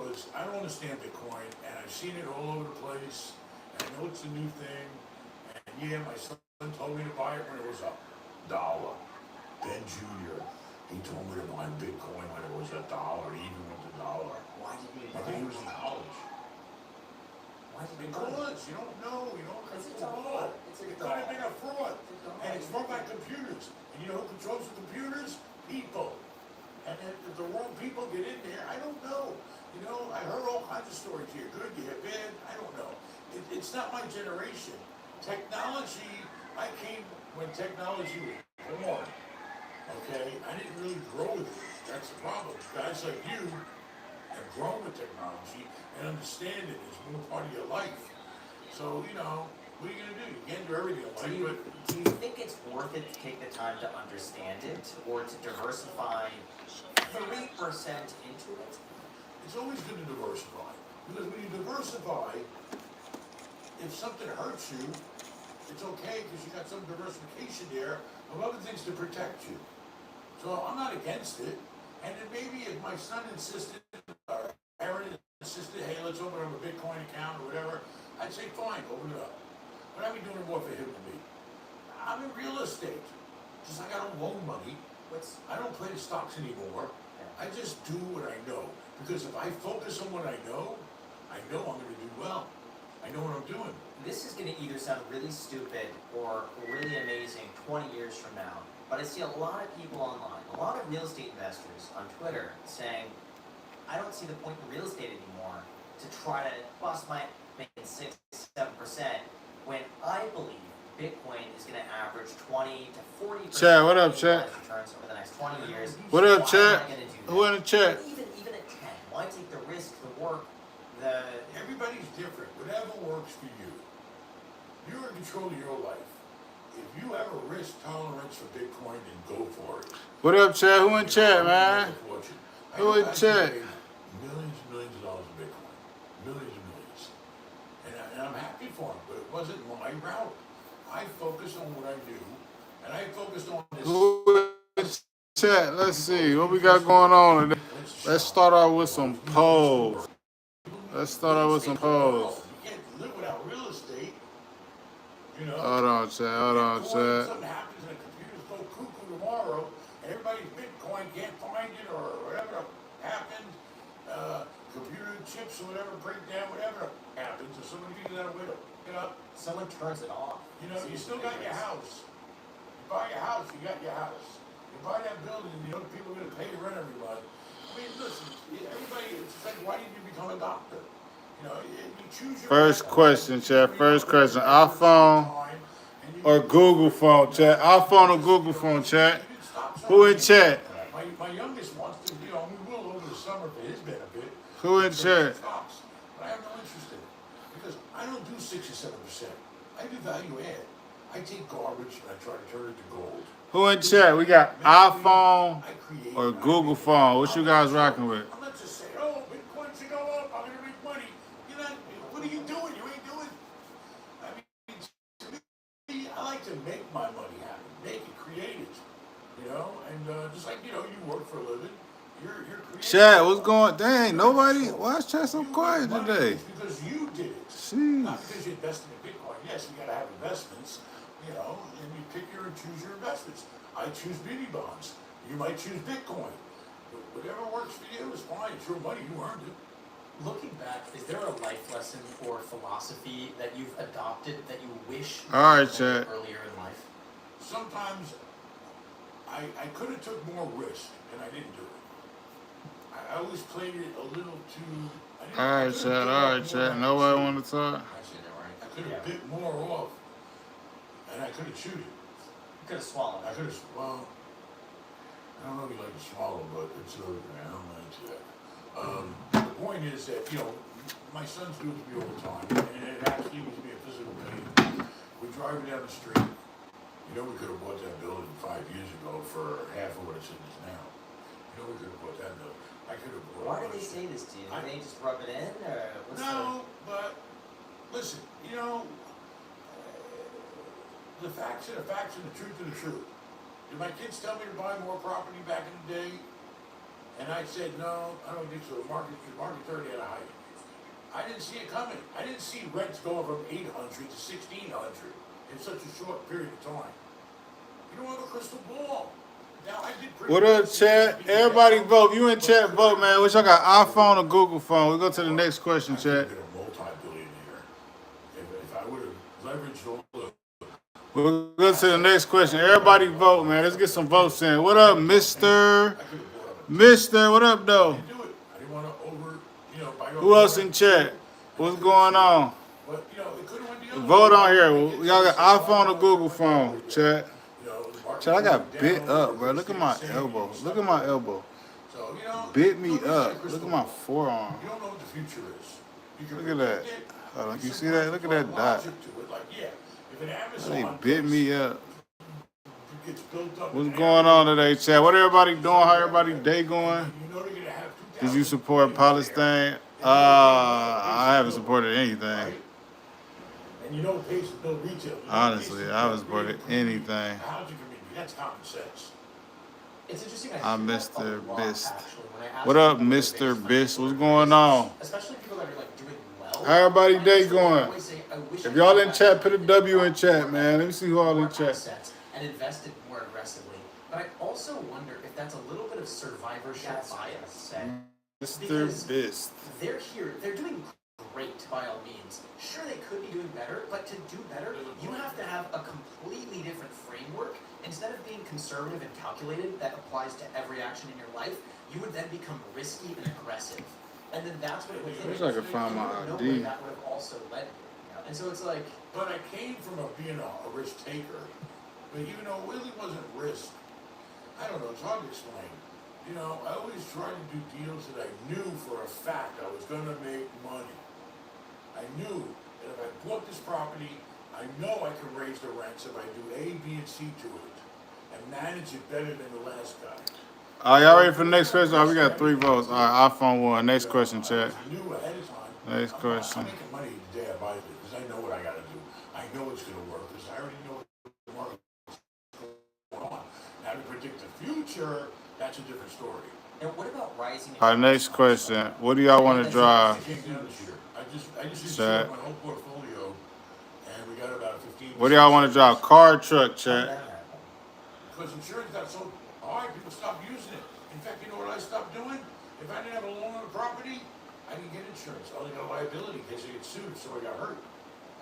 because I don't understand Bitcoin, and I've seen it all over the place, and I know it's a new thing, and yeah, my son told me to buy it when it was $1. Ben Jr., he told me to buy Bitcoin when it was $1, even with the dollar. Why did you? I think he was in college. Why did you? Because you don't know, It's a fraud. fraud. It's a It could have been a fraud. fraud. And it's run by computers. And you know who controls the computers? People. And if the wrong people get in there, I don't know. I heard all kinds of stories here. Good, you hear bad, I don't know. It's not my generation. Technology, I came when technology was born. Okay? I didn't really grow with it. That's the problem. Guys like you have grown with technology and understand it. It's more part of your life. So, what are you going to do? You can't do everything in life, Do you think it's worth it to take the time to understand it or to diversify 3% into it? It's always good to diversify. Because when you diversify, if something hurts you, it's okay because you got some diversification there of other things to protect you. So I'm not against it. And then maybe if my son insisted, or Aaron insisted, hey, let's open up a Bitcoin account or whatever, I'd say, fine, open it up. But I'd be doing it more for him than me. I'm in real estate. Just like I don't loan money. I don't play the stocks anymore. I just do what I know. Because if I focus on what I know I'm going to do well. I know what I'm doing. This is going to either sound really stupid or really amazing 20 years from now. But I see a lot of people online, a lot of real estate investors on Twitter saying, I don't see the point in real estate anymore to try to bust my making 6, 7% when I believe Bitcoin is going to average 20 to 40% Chat, what up, chat? returns over the next 20 years. What up, Why chat? am I gonna do that? Who in the chat? Even at 10, why take the risk, the work, Everybody's different. Whatever works for you. You're in control of your life. If you have a risk tolerance for Bitcoin, then go for it. What up, chat? Who in chat, man? Who in chat? Millions and millions of dollars in Bitcoin. Millions and millions. And I'm happy for him, but it wasn't my route. I focused on what I do, and I focused on this. Who in chat? Let's see. What we got going on today? Let's start out with some polls. Let's start out with some polls. You can't live without real estate. Hold on, chat. Hold on, chat. Something happens and the computers go cuckoo tomorrow, and everybody's Bitcoin can't find it or whatever happened. Computer chips or whatever break down, whatever happens, or somebody figures out a way to pick it up. someone turns it off. You still got your house. You buy your house, you got your house. You buy that building, people are going to pay rent every month. I mean, listen, everybody, it's like, why didn't you become a doctor? You choose your First question, chat. First question. iPhone or Google phone, chat? iPhone or Google phone, chat? Who in chat? My youngest wants to, we will over the summer for his benefit. Who in chat? Stocks, but I have no interest in it. Because I don't do 6 or 7%. I do value add. I take garbage and I try to turn it to gold. Who in chat? We got iPhone or Google phone. What you guys rocking with? I'm not just saying, oh, Bitcoin should go up, I'm going to make money. What are you doing? You ain't doing. I mean, to me, I like to make my money happen. Make it, create it. And just like, you work for a living. You're creating. Chat, what's going? Dang, nobody. Why is chat so quiet today? It's because you did it. Jeez. Not because you invested in Bitcoin. Yes, you got to have investments, and you pick and choose your investments. I choose beauty bonds. You might choose Bitcoin. But whatever works for you is fine. It's your money. You earned it. Looking back, is there a life lesson or philosophy that you've adopted that you wish you All right, learned chat. earlier in life? Sometimes I could have took more risk, and I didn't do it. I always played it a little too. All right, chat. All right, chat. Nobody want to talk? I said that right. I could have bit more off, and I could have chewed it. You could have swallowed I it. could have. Well, I don't know if you like to swallow, but it's a. I don't like that. The point is that my sons do it to me all the time, and it actually gives me a physical pain. We're driving down the street. We could have bought that building 5 years ago for half of what it's in now. We could have bought that building. I could have bought. Why do they say this to you? Do they just rub it in, or what's No, but listen, the facts are the facts and the truth are the truth. Did my kids tell me to buy more property back in the day? And I said, no, I don't think so. The market's already at a height. I didn't see it coming. I didn't see rents going from 800 to 1600 in such a short period of time. You don't have a crystal ball. Now, I did pretty What up, chat? Everybody vote. You in chat, vote, man. Which I got iPhone or Google phone? We go to the next question, I could have chat. been a multi-billionaire if I would have leveraged all the. We'll go to the next question. Everybody vote, man. Let's get some votes in. What up, Mister? Mister, what up, I though? didn't do it. I didn't want to bite off Who else the in chat? What's going on? But, it could have went the other Vote way. on here. Y'all got iPhone or Google phone, chat. Chat, I got bit up, bro. Look at my elbow. Look at my elbow. So, Bit me up. Look at my forearm. You don't know what the future is. You can Look at that. predict it. Hold on, you There's see some that? Look at that dot. logic to it. Like, yeah, if an They Amazon bit me up. gets built up What's in going on today, chat? What everybody doing? How everybody day going? you know they're gonna have 2,000 Did you support Palestine? I haven't supported anything. right? And you know it pays to build retail. You know it pays Honestly, to I haven't build supported retail. anything. The housing community, that's common sense. It's interesting. I'm I hear that Mr. a lot, Bist. actually, when I ask What up, people their Mr. biggest Bist? financial What's going on? especially people that are like doing well. How everybody I day actually going? always say, I wish If I y'all had in chat, put a that W in chat, man. Let me see who all more in chat. assets and invested more aggressively. But I also wonder if that's a little bit of survivorship bias. Mr. Bist. They're here, they're doing great by all means. Sure, they could be doing better, but to do better, you have to have a completely different framework. Instead of being conservative and calculated, that applies to every action in your life, you would then become risky and aggressive. And then that's what it would Wish I could find my ID. That would have also led to. And so it's like, But I came from being a risk taker. But even though it really wasn't risk, I don't know, it's hard to explain. I always tried to do deals that I knew for a fact I was going to make money. I knew that if I bought this property, I know I could raise the rents if I do A, B, and C to it and manage it better than the last guy. All right, y'all ready for the next question? Oh, we got 3 votes. All right, iPhone 1. Next question, chat. I knew ahead of time. Next question. I'm making money the day I buy it because I know what I got to do. I know it's going to work because I already know what the market's going on. Now to predict the future, that's a different story. and what about rising? All right, next question. What do y'all want to drive? I can't do this year. I just Chat. insured my whole portfolio, and we got about 15. What do y'all want to drive? Car or truck, chat? Because insurance got so hard, people stopped using it. In fact, you know what I stopped doing? If I didn't have a loan on the property, I didn't get insurance. I only got liability in case I get sued, so I got hurt.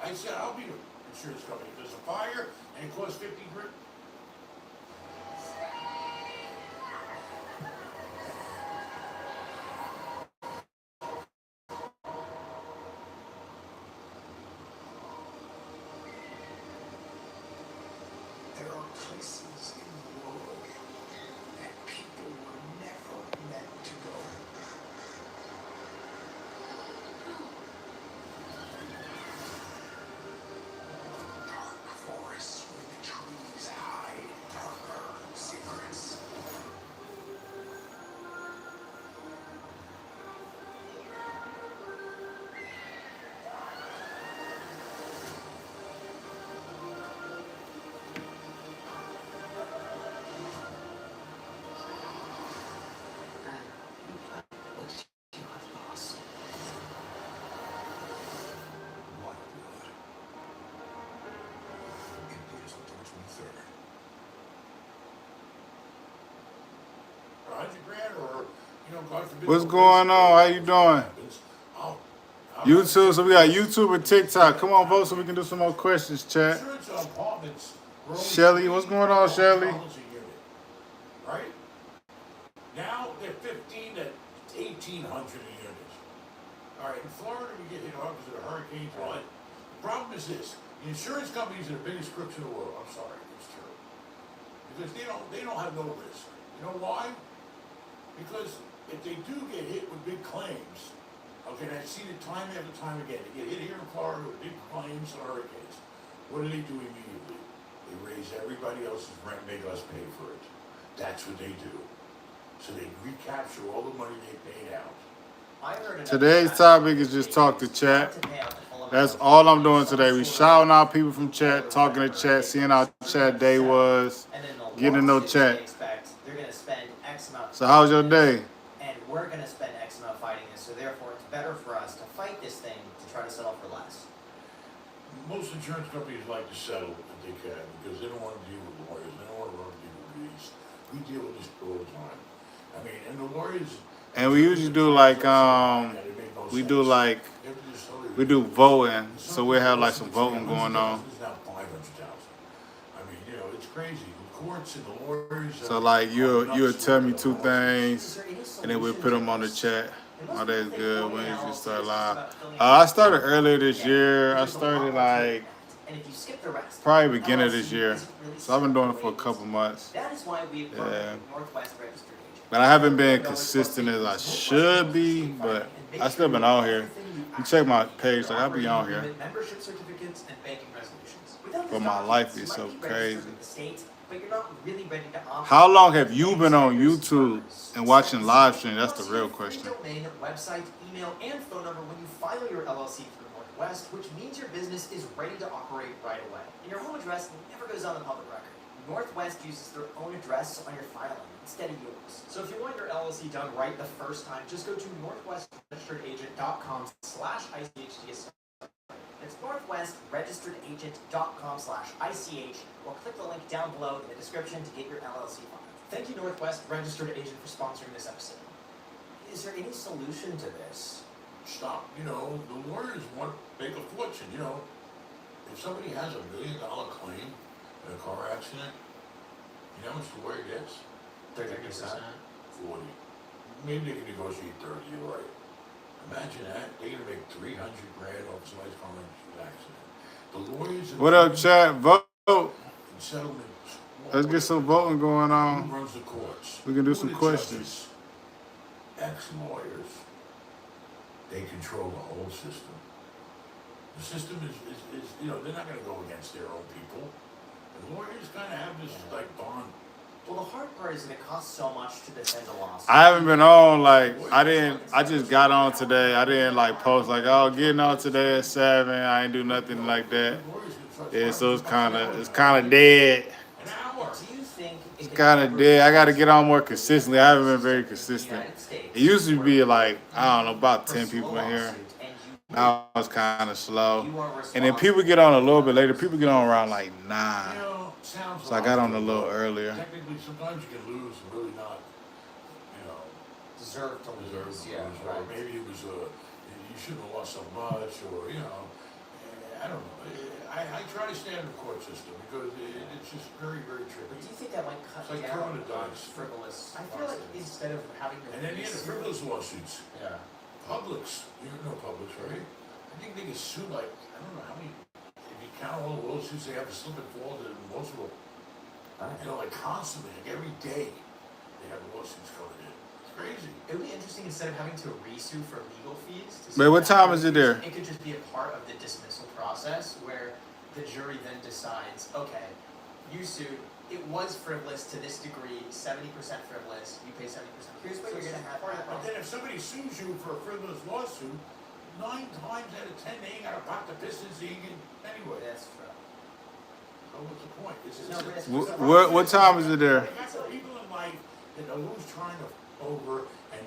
I said, I'll be the insurance company. If there's a fire and it costs 50 grand. There are places in the world that people were never meant to go. Dark forests where the trees hide darker secrets. What you have lost. What blood? It is October 23rd. 100 grand or, God forbid. What's going on? How you doing? YouTube. So we got YouTube and TikTok. Come on, vote so we can do some more questions, chat. Insurance on apartments. were only Shelly, what's going on, Shelly? $3,000 a unit, right? Now they're 15 to 1,800 a unit. All right, in Florida we get hit hard because of the hurricanes. But the problem is this: the insurance companies are the biggest crooks in the world. I'm sorry, it's true. Because they don't have no risk. You know why? Because if they do get hit with big claims, okay, and I've seen it time after time again. They get hit here in Florida with big claims and hurricanes. What do they do immediately? They raise everybody else's rent, make us pay for it. That's what they do. So they recapture all the money they paid out. I heard another Today's fact topic that is just talk to not chat. to pay out the full amount That's of all I'm money, doing today. We some shouting sort out people from chat, talking to chat, seeing how chat day was. And then the Getting to know lawsuits they chat. expect they're gonna spend X amount. So how's your day? we're going to spend X amount fighting this, so therefore it's better for us to fight this thing to try to settle for less. Most insurance companies like to settle if they can because they don't want to deal with lawyers. They don't want to run people fees. We deal with this all the time. I mean, and the lawyers. And we usually do like we do like we do voting, so we have like some voting going on. It's now 500,000. I mean, you know, it's crazy. The courts and the lawyers. So like you'll tell me two things, and then we'll put them on the chat. Oh, that's good. When you just start live. I started earlier this year. I started like probably beginning of this year. So I've been doing it for a couple months. That is why we Yeah. Northwest registered agent. But I haven't been consistent as I should be, but I still been on here. You check my page, like I'll be on here. Membership certificates and banking resolutions. But my life is so crazy. But you're not really ready to operate. How long have you been on YouTube and watching live stream? That's the real question. Domain, website, email, and phone number when you file your LLC through Northwest, which means your business is ready to operate right away. And your home address never goes on the public record. Northwest uses their own address on your filing instead of yours. So if you want your LLC done right the first time, just go to northwestregisteredagent.com/ICHTS. It's northwestregisteredagent.com/ICH, or click the link down below in the description to get your LLC filed. Thank you, Northwest Registered Agent, for sponsoring this episode. Is there any solution to this? Stop. You know, the lawyers want to make a fortune. You know, if somebody has $1 million claim in a car accident, you know how much the lawyer gets? 30%. 40. Maybe they can negotiate 30. You're right. Imagine that. They're gonna make $300,000 off somebody's car accident. The lawyers. What up, chat? Vote. In settlements. Let's get some voting going Who on. runs the courts? We can do Who are some the questions. judges? Ex-lawyers. They control the whole system. The system is you know, they're not gonna go against their own people. The lawyers kind of have this like bond. Well, the hard part is that it costs so much to defend a lawsuit. I haven't been on, like, I just got on today. I didn't, like, post, like, oh, getting on today at 7. I ain't do nothing like that. Yeah, so it's kind of dead. An hour. Do you think It's kind of dead. I got to get on more consistently. I haven't been very consistent. It used to be, like, I don't know, about 10 people in here. Now it's kind of slow. And then people get on a little bit later. People get on around, like, 9. You know, sounds So I got on a little earlier. Technically, sometimes you can lose and really not, you know, deserve to deserve lose. to Yeah, lose. Or right. maybe it was you shouldn't have lost so much, or you know, I don't know. I try to stay in the court system because it's just very, very But tricky. do you think that might cut It's like down throwing the on dice. frivolous? I feel like lawsuits? instead of having to And then you have the frivolous lawsuits. Yeah. Publix, you know Publix, right? I think they get sued like, I don't know how many, if you count all the lawsuits, they have to slip and fall, and most of them, you know, like constantly, like every day, they have lawsuits coming in. It's crazy. It would be interesting instead of having to resue for legal fees. To Wait, what time is it there? It could just be a part of the dismissal process where the jury then decides, okay, you sued, it was frivolous to this degree, 70% frivolous, you pay 70%. Here's what you're gonna have But happen. then if somebody sues you for a frivolous lawsuit, 9 times out of 10, they ain't gotta pop the pistons anyway. That's true. So what's the point? It's No, but it's- What time is it there? You got some people in life that are always trying to over and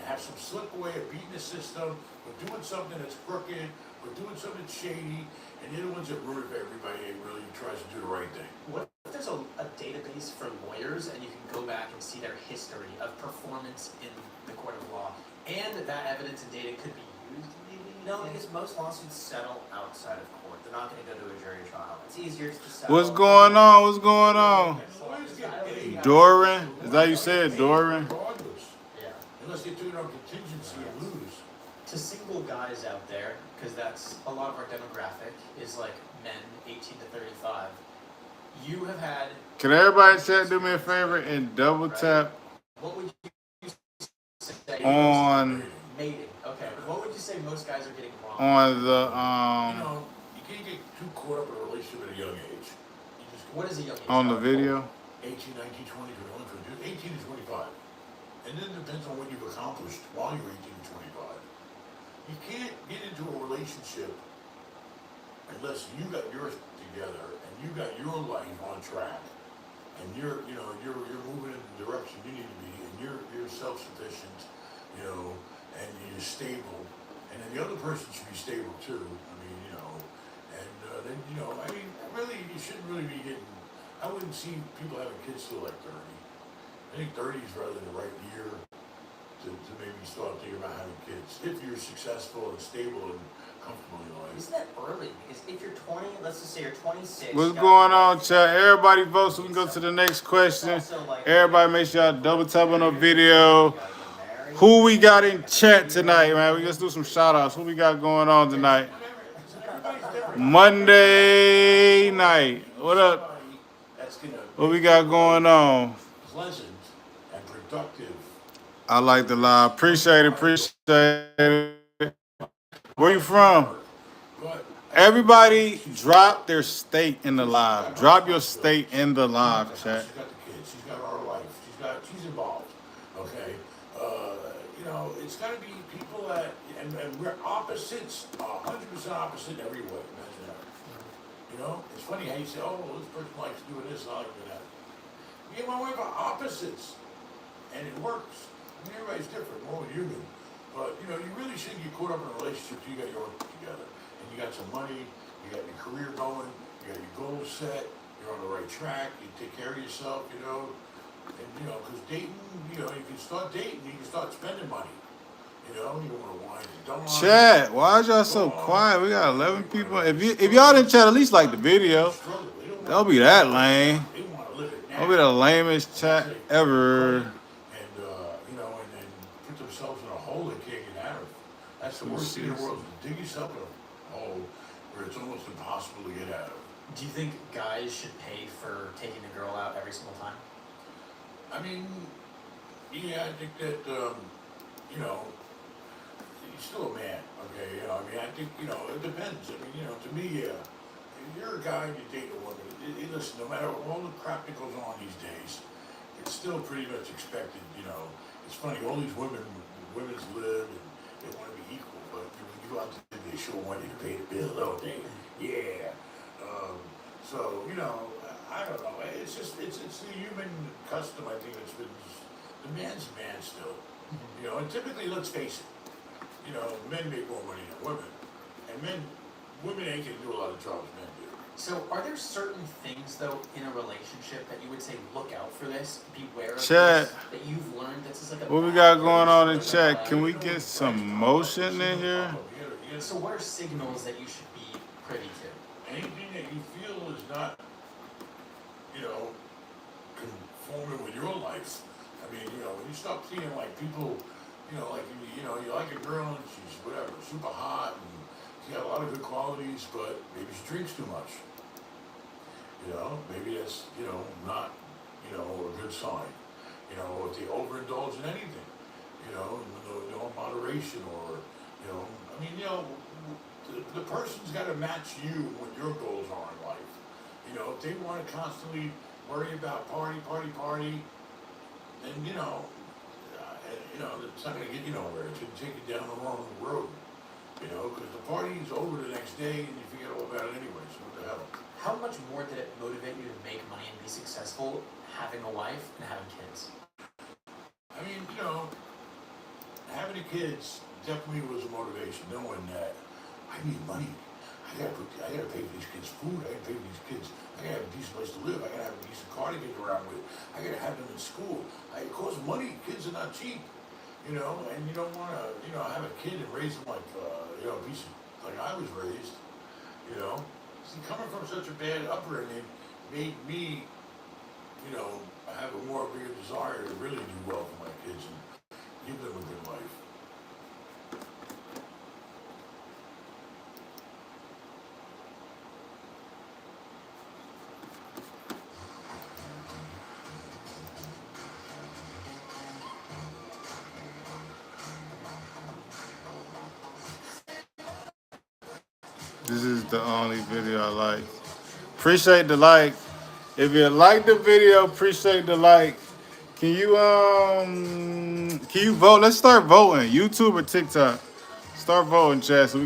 have some slick way of beating the system, or doing something that's crooked, or doing something shady, and they're the ones that ruin it for everybody that really tries to do the right thing. What if there's a database for lawyers and you can go back and see their history of performance in the court of law, and that evidence and data could be used maybe? No, because most lawsuits settle outside of court. They're not going to go to a jury trial. It's easier to settle. What's going on? What's going on? And lawyers get paid. Doran? Is that you said, Doran? Regardless, Yeah. unless they do it on contingency and lose. To single guys out there, because that's a lot of our demographic is like men 18 to 35. You have had, Can everybody chat do me a favor and double tap what would you say? on Mating. Okay. What would you say most guys are getting wrong? the You know, you can't get too caught up in a relationship at a young age. You just What is a young age? on the video? 18, 19, 20, 21, 22, 18 to 25. And then it depends on what you've accomplished while you're 18 to 25. You can't get into a relationship unless you got yours together and you got your life on track and you're moving in the direction you need to be, and you're self-sufficient, and you're stable, and then the other person should be stable too. I mean, and then I mean, really, you shouldn't really be getting. I wouldn't see people having kids till like 30. I think 30 is rather the right year to maybe start thinking about having kids if you're successful and stable and comfortable in life. Isn't that early? Because if you're 20, let's just say you're 26. What's got going on, married, chat? Everybody vote so we can go to the next question. also like- Everybody make sure y'all double tap on the video. Who we got in chat tonight, man? We just do some shout outs. Who we got going on tonight? Everybody's different. Monday night. What up? That's gonna What we got going on? pleasant and productive. I like the live. Appreciate it. Where you from? But Everybody drop their state in the live. Drop your state in the live, chat. she's got the kids. She's got our life. She's involved. Okay. It's got to be people that, and we're opposites, 100% opposite in every way. Imagine that. It's funny how you say, oh, well, this person likes doing this, and I like doing that. Me and my wife are opposites, and it works. I mean, everybody's different. We're all human. But, you really shouldn't get caught up in a relationship till you got your own together. And you got some money, you got your career going, you got your goals set, you're on the right track, you take care of yourself, And, because dating, you can start dating, you can start spending money. You don't want to whine and don't lie. Chat, why is y'all so quiet? We got 11 people. If y'all didn't chat, at least like the video. Don't be that lame. They want to live it now. Don't be the lamest chat ever. And then put themselves in a hole they can't get out of. That's the worst thing in the world, is to dig yourself in a hole where it's almost impossible to get out of. Do you think guys should pay for taking a girl out every single time? I mean, yeah, I think that, he's still a man, okay? I think, it depends. I mean, to me, if you're a guy and you date a woman, listen, no matter all the crap that goes on these days, it's still pretty much expected, It's funny, all these women's live and they want to be equal, but when you go out to dinner, they sure want you to pay the bill, don't they? Yeah. So, I don't know. It's the human custom, I think, that's been, the man's a man still. And typically, let's face it, men make more money than women. And women ain't gonna do a lot of jobs men do. So, are there certain things, though, in a relationship that you would say, look out for this, beware of Chat. this, that you've learned that's just like a What we bad got going on in person, chat? Can we get some motion in here? So, what are signals that you should be privy to? Anything that you feel is not, conforming with your life. I mean, when you start seeing like people, like you like a girl and she's whatever, super hot and she got a lot of good qualities, but maybe she drinks too much. Maybe that's not a good sign. If they overindulge in anything, no moderation or I mean the person's got to match you what your goals are in life. If they want to constantly worry about party, then it's not going to get you nowhere. It's going to take you down the wrong road. Because the party's over the next day and you forget all about it anyway. So what the hell? How much more did it motivate you to make money and be successful having a wife and having kids? I mean, having the kids definitely was a motivation, knowing that I need money. I gotta pay for these kids' food. I gotta pay for these kids. I gotta have a decent place to live. I gotta have a decent car to get around with. I gotta have them in school. It costs money. Kids are not cheap, and you don't want to, have a kid and raise them like, a piece of, like I was raised, See, coming from such a bad upbringing made me, have a more bigger desire to really do well for my kids and give them a good life. This is the only video I like. Appreciate the like. If you like the video, appreciate the like. Can you vote? Let's start voting. YouTube or TikTok. Start voting, chat, so we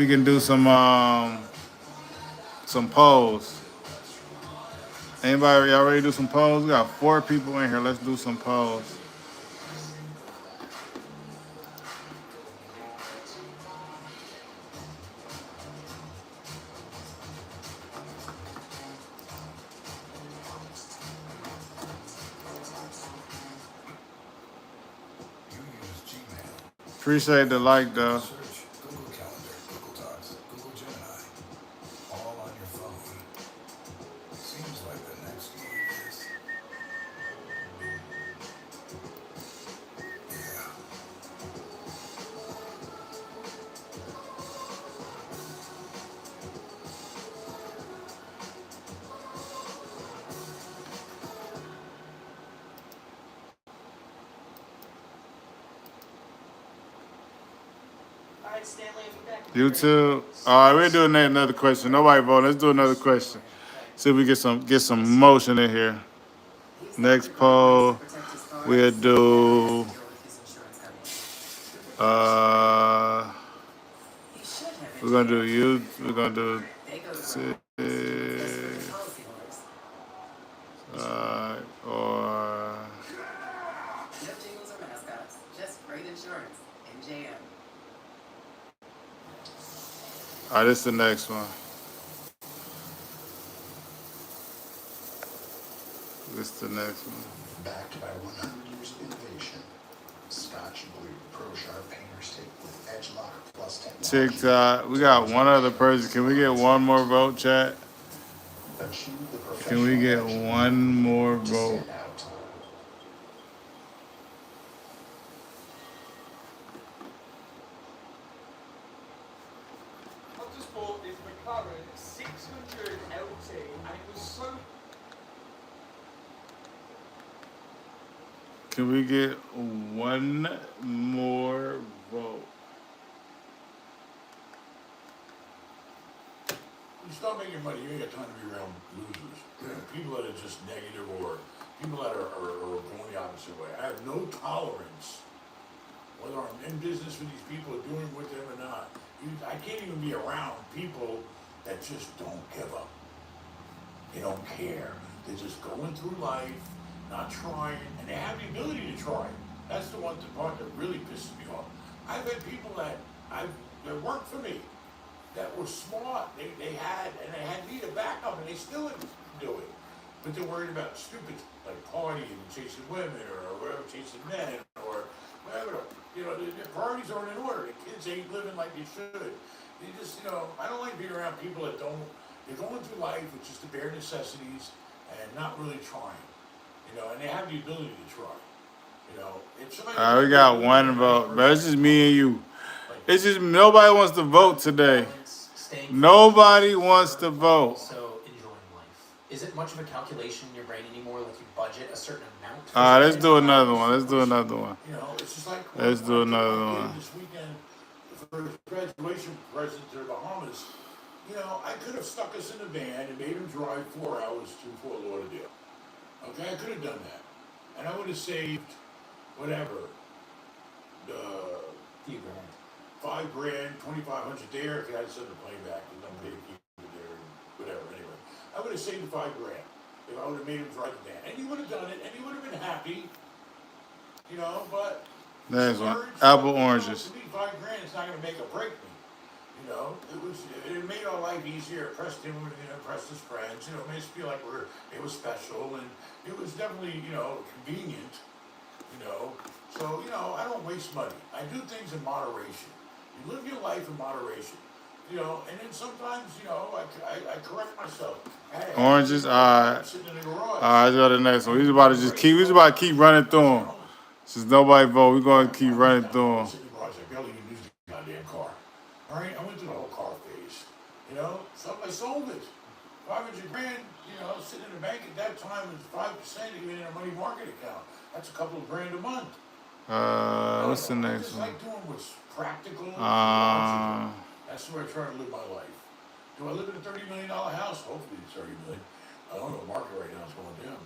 can do some polls. Anybody, y'all ready to do some polls? We got 4 people in here. Let's do some polls. You use Gmail. Appreciate the like, though. Search Google Calendar, Google Docs, Google Gemini. All on your phone. Seems like the next move is. Yeah. Alright, Stanley, I'll be back. YouTube. All right, we're doing another question. Nobody vote. Let's do another question. See if we get some motion in here. Next poll, we'll do. We're gonna do you. We're gonna do. Or No jingles or mascots, just great insurance. MJM. all right, this is the next one. This is the next one. Backed by 100 years of innovation. Scotch Blue Pro Sharp Painter Stick with Edge Lock Plus technology. TikTok. We got one other person. Can we get one more vote, chat? Achieve the Can we get professional one more edge to vote? stand out. I just bought this McLaren 600 LT and it was so. Can we get one more vote? You start making money, you ain't got time to be around losers. People that are just negative or people that are going the opposite way. I have no tolerance, whether I'm in business with these people or doing with them or not. I can't even be around people that just don't give up. They don't care. They're just going through life, not trying, and they have the ability to try. That's the part that really pisses me off. I've had people that worked for me, that were smart. They had me to back up, and they still didn't do it. But they're worried about stupid, like partying and chasing women or whatever, chasing men or whatever. You know, their priorities aren't in order. The kids ain't living like they should. They just, I don't like being around people that don't. They're going through life with just the bare necessities and not really trying. And they have the ability to try. If somebody. All right, we got one vote, but it's just me and you. It's just nobody wants to vote today. Nobody wants to vote. Also enjoying life. Is it much of a calculation in your brain anymore? Like you budget a certain amount? All right, let's do another one. Let's do another one. It's just like Let's do another one. This weekend for his graduation present to the Bahamas. I could have stuck us in a van and made him drive 4 hours to Fort Lauderdale. Okay, I could have done that, and I would have saved whatever Few grand. $5,000, $2,500 there. Cause I had to send the plane back and I'm paid to keep it there and whatever. Anyway, I would have saved the $5,000 if I would have made him drive the van, and he would have done it, and he would have been happy. But Next one. Apple oranges. To me, $5,000 is not going to make or break me. It made our life easier. It impressed him, impressed his friends. It made us feel like it was special, and it was definitely, convenient. So I don't waste money. I do things in moderation. You live your life in moderation. And then sometimes, I correct myself. Hey, Oranges, I'm sitting in the garage. All right, let's go to the next one. We was about to keep running through them. Since nobody vote, we're going to keep running through them. I sit in the garage. I barely even use the goddamn car. All right, I went through the whole car phase. So I sold it. $500,000, sitting in the bank at that time was 5%, even in a money market account. That's a couple of grand a month. What's the I next just one? like doing what's practical. Logical. That's the way I try to live my life. Do I live in a $30 million house? Hopefully it's $30 million. I don't know, the market right now is going down.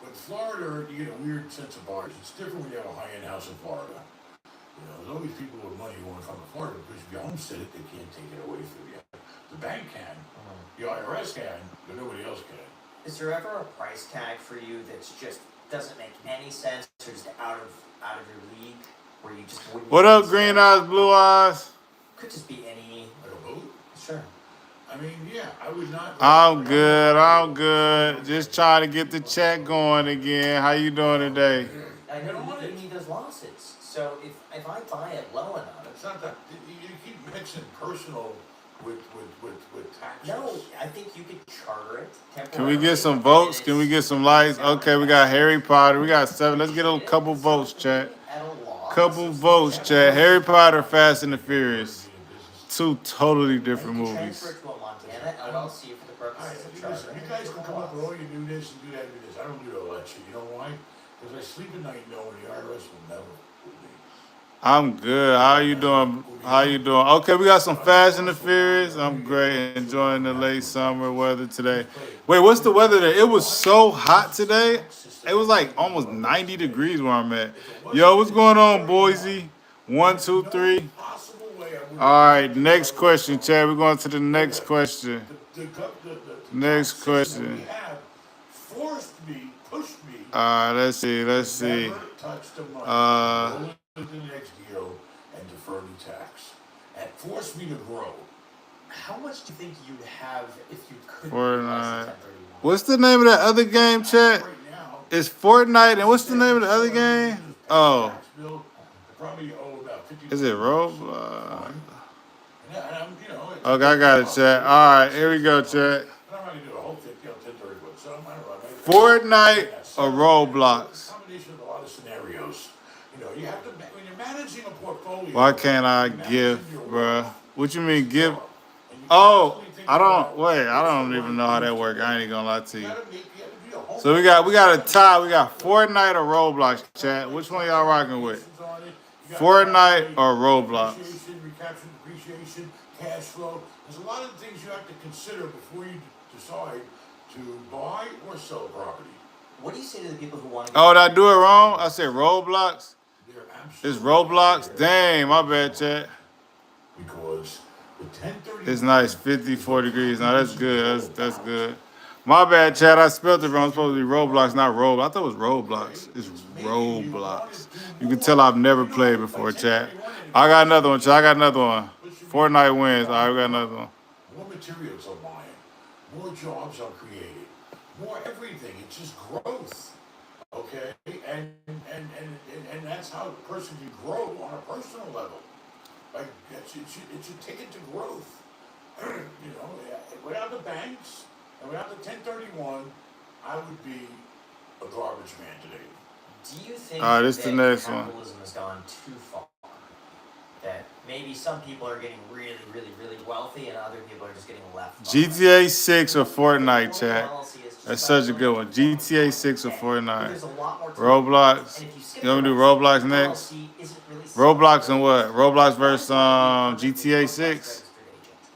But Florida, you get a weird sense of bars. It's different when you have a high-end house in Florida. There's always people with money who want to come to Florida because if you homestead it, they can't take it away from you. The bank can, the IRS can, but nobody else can. Is there ever a price tag for you that's just doesn't make any sense or just out of your league where you just wouldn't? What even up, consider green it? eyes, blue eyes? Could just be any. Like a boat? Sure. I mean, yeah, I would not. I'm good. I'm good. Just trying to get the chat going again. How you doing today? I know you need those losses. So if I buy it low enough. It's not that you keep mixing personal with taxes. No, I think you could charter it temporarily. Can we get some votes? Can we get some likes? Okay, we got Harry Potter. We got 7. Let's get a couple votes, chat. At a loss. Couple votes, chat. Harry Potter, Fast and the Furious. 2 totally different movies. Transfer it to a Montana LLC for the purposes of Listen, chartering. you guys can come up with all you do this and do that and do this. I don't do all that shit. You know why? Because I sleep at night knowing the IRS will never fool me. I'm good. How you doing? How you doing? Okay, we got some Fast and the Furious. I'm great. Enjoying the late summer weather today. Wait, what's the weather there? It was so hot today. It was like almost 90 degrees where I'm at. Yo, what's going on, Boise? 1, 2, 3. All right, next question, Chad. We're going to the next question. Next question. Forced me, pushed me. All right, let's see. Never touch the money. Roll into the next deal and defer the tax. And force me to grow. How much do you think you'd have if you could Fortnite. utilize the 1031? What's the name of that other game, Chad? Right now, It's Fortnite, and what's the name of the other game? Oh, tax bill, I probably owe about 50. is it Roblox? And I'm, Okay, I got it, Chad. All right, here we go, Chad. I'm not going to do a whole 1030 foot. So I don't know. Fortnite or Roblox? Combination of a lot of scenarios. You have to, when you're managing a portfolio. Why can't I give, bruh? What you mean give? Oh, I don't even know how that works. I ain't gonna lie to you. So we got a tie. We got Fortnite or Roblox, chat. Which one y'all rocking with? Fortnite or Roblox? Recapture, depreciation, cash flow. There's a lot of things you have to consider before you decide to buy or sell a property. What do you say to the people who want to? Oh, did I do it wrong? I said Roblox. They're It's absolutely Roblox. Dang, my bad, chat. because the 1030. It's nice, 54 degrees. Now that's good. That's good. My bad, Chad. I spelled it wrong. It's supposed to be Roblox, not Roblox. I thought it was Roblox. It's Roblox. You can tell I've never played before, Chad. I got another one, Chad. I got another one. Fortnite wins. All right, we got another one. More materials are buying, more jobs are created, more everything. It's just growth, okay? And that's how a person can grow on a personal level. Like it should take it to growth. Without the banks and without the 1031, I would be a garbage man today. Do you think All right, this is that the next one. capitalism has gone too far? That maybe some people are getting really, really, really wealthy and other people are just getting left behind? GTA 6 or Fortnite, chat. That's such a good one. GTA 6 or Fortnite. There's a lot more to it. Roblox. And if you skip You want me to do the rest, Roblox the next? LLC isn't really Roblox and what? Roblox versus GTA 6.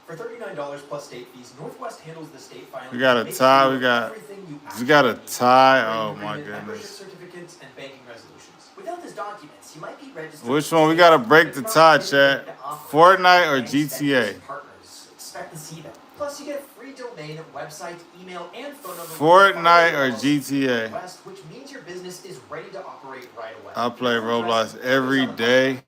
For $39 plus state fees, Northwest handles the state filing. We got a Makes tie. sure We got everything you a actually need. tie. Oh my Membership goodness. certificates and banking resolutions. Without those documents, you might be registered. Which one? We gotta break the tie, chat. Fortnite or GTA? Partners. Expect to see them. Plus, you get a free domain, website, email, and phone number. Fortnite or GTA? Northwest, which means your business is ready to operate right away. I play Roblox every day.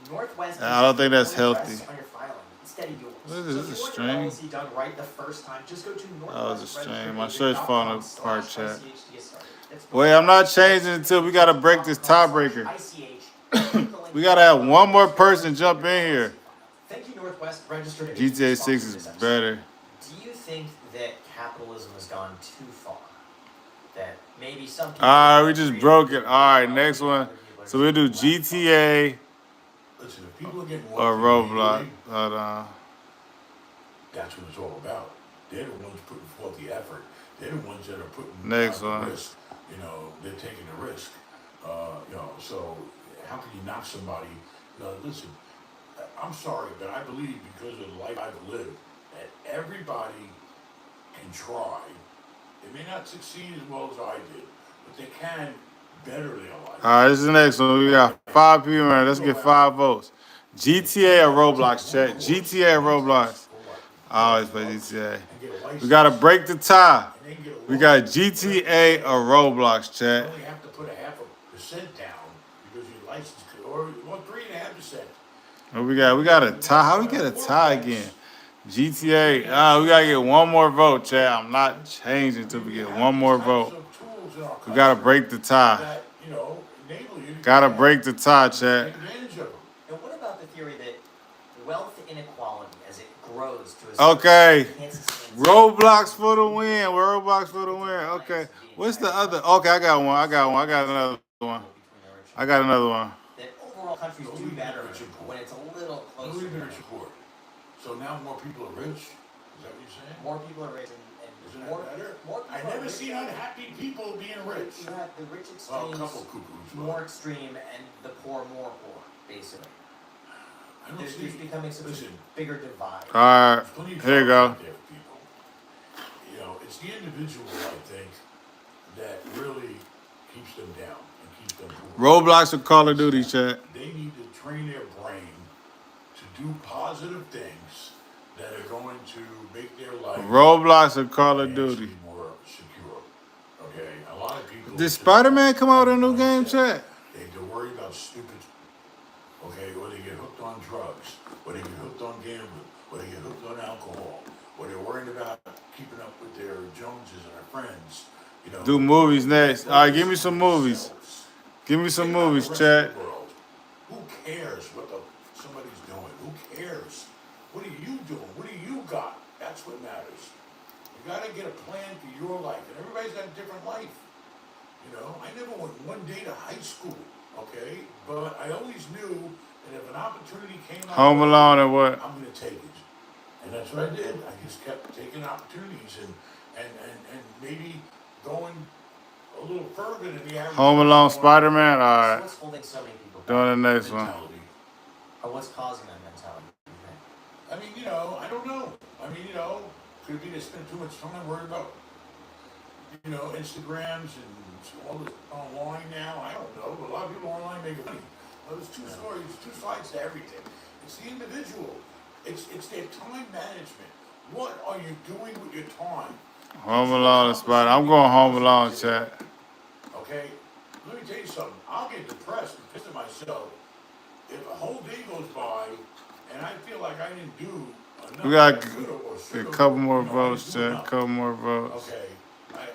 Northwest I don't think that's is healthy. on your filing instead of yours. What is this? This is So a if you want your string? LLC done right the first time, just go to That was a string. My northwestregisteredagent.com/ICH shirt's falling apart, chat. to get started. That's Wait, I'm not changing until we gotta break this tiebreaker. ICH. We gotta have one more person jump in here. Thank you, Northwest Registered GTA 6 is better. Do you think that capitalism has gone too far? That maybe some people. Alright, we just broke it. Alright, next one. So we'll do GTA Listen, if people are getting or wealthy Roblox. immediately, Hold on. that's what it's all about. They're the ones putting forth the effort. They're the ones that are putting Next the one. risk. They're taking the risk. So how can you knock somebody? Listen, I'm sorry, but I believe because of the life I've lived, that everybody can try. They may not succeed as well as I did, but they can better their life. Alright, this is the next one. We got 5 people in. Let's get 5 votes. GTA or Roblox, chat. GTA or Roblox. I always play GTA. and get a license. We gotta break the tie. And then get a We loan. got GTA or Roblox, You chat. only have to put 0.5% down because your license could, or 3.5%. What we got? We got a tie. How we get a tie again? GTA. We gotta get one more vote, chat. I'm not changing till we get one more vote. We gotta break the tie. That, enable you to Gotta get break the tie, take chat. advantage of them. And what about the theory that wealth inequality, as it grows to a Okay. Kansas City- Roblox for the win. Roblox for the win. Okay. What's the other? Okay, I got one. I got another one. I got another one. That overall countries do better when it's a little Only closer. the rich are poor. So now more people are rich? Is that what you're saying? More people are rich Isn't and that more better? more people I've are never rich. seen unhappy people being rich. You have the rich Well, a extremes couple cuckoos. more extreme and the poor more poor, basically. I don't There's see. becoming such Listen, a bigger divide. All right. there's plenty of Here you jobs go. out there for people. It's the individual, I think, that really keeps them down and keeps them poor. Roblox or Call of Duty, chat. They need to train their brain to do positive things that are going to make their life Roblox or Call of Duty. financially more secure. Okay, a lot of people. Did Spider-Man come out with a new game, chat? They're worried about stupid. Okay, or they get hooked on drugs, or they get hooked on gambling, or they get hooked on alcohol, or they're worried about keeping up with their Joneses and their friends. Do movies next. All right, give me some movies. Give me some Think about movies, the rest chat. of the world. Who cares what somebody's doing? Who cares? What are you doing? What do you got? That's what matters. You gotta get a plan for your life, and everybody's got a different life. I never went one day to high school, okay? But I always knew that if an opportunity came out, Home Alone and what? I'm gonna take it. And that's what I did. I just kept taking opportunities and maybe going a little further than the average. Home Alone, Spider-Man. All So right. what's holding so many people back? Doing the next one. mentality. Or what's causing that mentality? I mean, I don't know. I mean, could be they spend too much time worried about, Instagrams and all this online now. I don't know. But a lot of people online make money. Well, there's two stories, two sides to everything. It's the individual. It's their time management. What are you doing with your time? Home Alone and Spider. I'm going Home Alone, chat. Okay? Let me tell you something. I'll get depressed and pissed at myself if a whole day goes by and I feel like I didn't do enough. We got I coulda or a shoulda, couple more I didn't votes, do chat. enough. Couple more votes. Okay,